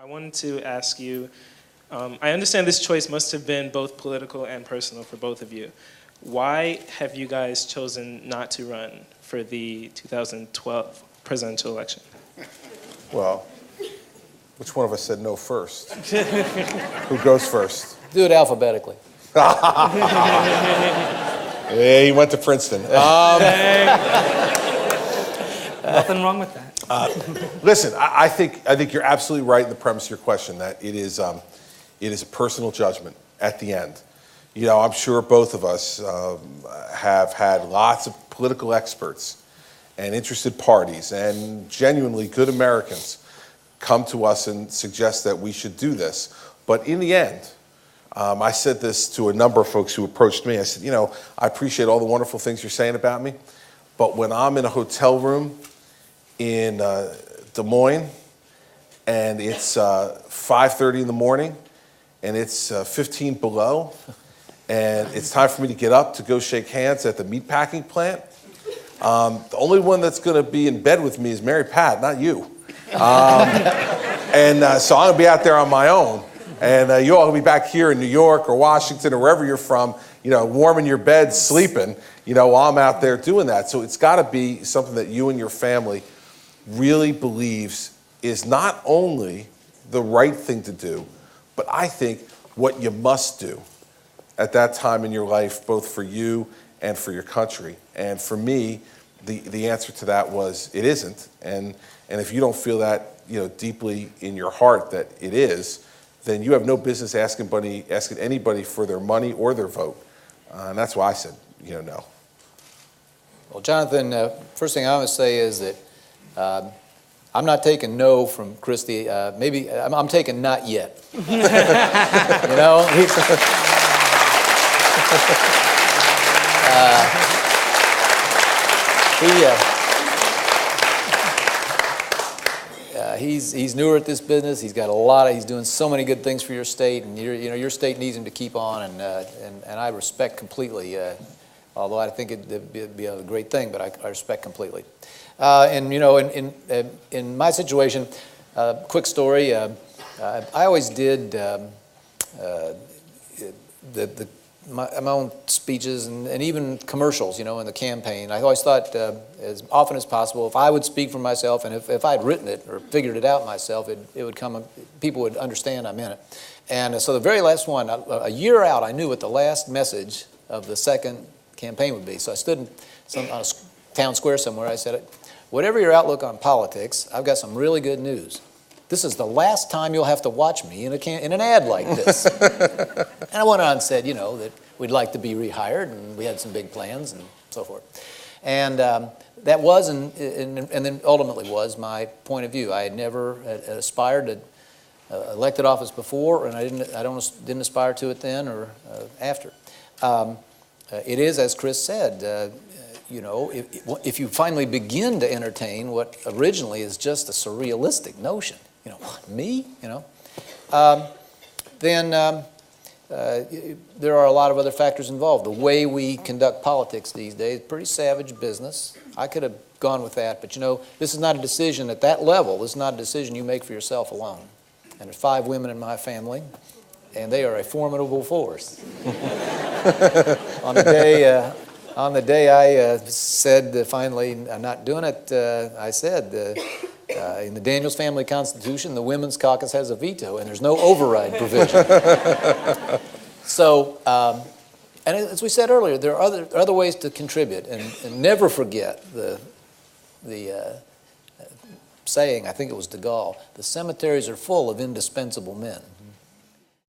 wanted to ask you, I understand this choice must have been both political and personal for both of you. Why have you guys chosen not to run for the 2012 presidential election? Well, which one of us said no first? Who goes first? Do it alphabetically. Yeah, he went to Princeton. Nothing wrong with that. Listen, I think you're absolutely right in the premise of your question that it is a personal judgment at the end. You know, I'm sure both of us have had lots of political experts and interested parties and genuinely good Americans come to us and suggest that we should do this. But in the end, I said this to a number of folks who approached me. I said, you know, I appreciate all the wonderful things you're saying about me, but when I'm in a hotel room in Des Moines and it's 5:30 in the morning and it's 15 below and it's time for me to get up to go shake hands at the meatpacking plant, the only one that's going to be in bed with me is Mary Pat, not you. So I'm going to be out there on my own. And you all will be back here in New York or Washington or wherever you're from, you know, warm in your bed, sleeping, you know, while I'm out there doing that. So it's got to be something that you and your family really believes is not only the right thing to do, but I think what you must do at that time in your life, both for you and for your country. And for me, the answer to that was it isn't. And if you don't feel that, you know, deeply in your heart that it is, then you have no business asking anybody for their money or their vote. And that's why I said, you know, no. Well, Jonathan, first thing I would say is that I'm not taking no from Christie. Maybe I'm taking not yet. You know, he's newer at this business. He's got he's doing so many good things for your state, and your state needs him to keep on. And I respect completely. Although I think it'd be a great thing, but I respect completely. And you know, in my situation, quick story. I always did my own speeches and even commercials, you know, in the campaign. I always thought as often as possible, if I would speak for myself and if I'd written it or figured it out myself, it would come, people would understand I'm in it. And so the very last one, a year out, I knew what the last message of the second campaign would be. So I stood on a town square somewhere. I said, whatever your outlook on politics, I've got some really good news. This is the last time you'll have to watch me in an ad like this. And I went on and said, you know, that we'd like to be rehired, and we had some big plans and so forth. And that was, and then ultimately was, my point of view. I had never aspired to elected office before, and I didn't aspire to it then or after. It is, as Chris said, you know, if you finally begin to entertain what originally is just a surrealistic notion, you know, what, me, you know, then there are a lot of other factors involved. The way we conduct politics these days, pretty savage business. I could have gone with that, but you know, this is not a decision at that level. This is not a decision you make for yourself alone. And there's 5 women in my family, and they are a formidable force. On the day I said finally I'm not doing it, I said in the Daniels family constitution, the Women's Caucus has a veto, and there's no override provision. So, and as we said earlier, there are other ways to contribute, and never forget the saying, I think it was de Gaulle, the cemeteries are full of indispensable men.